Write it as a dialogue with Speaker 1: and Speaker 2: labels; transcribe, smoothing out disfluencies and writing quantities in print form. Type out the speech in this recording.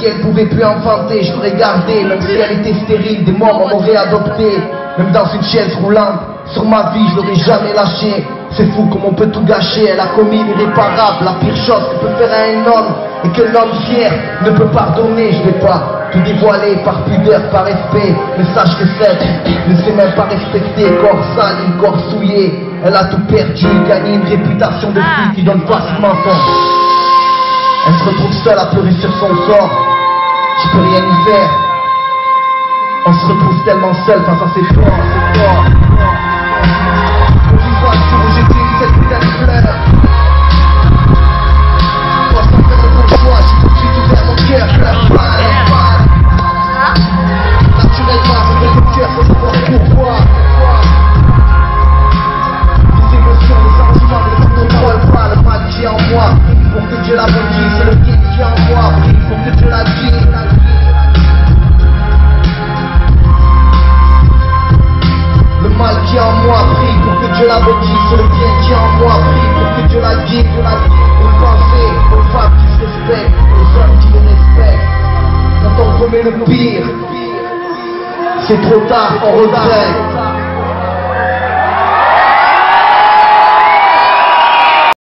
Speaker 1: si elle pouvait plus enfanter, je l'aurais gardée. Même si elle était stérile, des morts m'auraient adopté. Même dans une chaise roulante, sur ma vie je l'aurais jamais lâché. C'est fou comme on peut tout gâcher. Elle a commis l'irréparable, la pire chose que peut faire un homme, et que l'homme fier ne peut pardonner. Je vais pas tout dévoiler par pudeur, par respect, mais sache que cette ne sait même pas respecter. Corps sali, corps souillé, elle a tout perdu, gagné une réputation de fille qui donne facilement son. Elle se retrouve seule à pleurer sur son sort. Tu peux rien y faire. On se retrouve tellement seul face à ses forts, c'est fort. Oublie pas le jour où j'ai pris cette putain de fleur. Toi sans faire le bon choix, j'ai tout de suite ouvert mon cœur, pleure pas. Naturellement, je veux le cœur, c'est fort pour toi. Les émotions, les sentiments ne me contrôlent pas. Le mal qui est en moi, pour que Dieu la maudisse, c'est le guide qui est en moi, pour que Dieu la guide. Le mal qui est en moi, prie pour que Dieu la maudisse. Le bien qui est en moi, prie pour que Dieu la guide. Une pensée aux femmes qui se respectent, aux hommes qui les respectent. Quand on remet le pire, c'est trop tard, on regrette.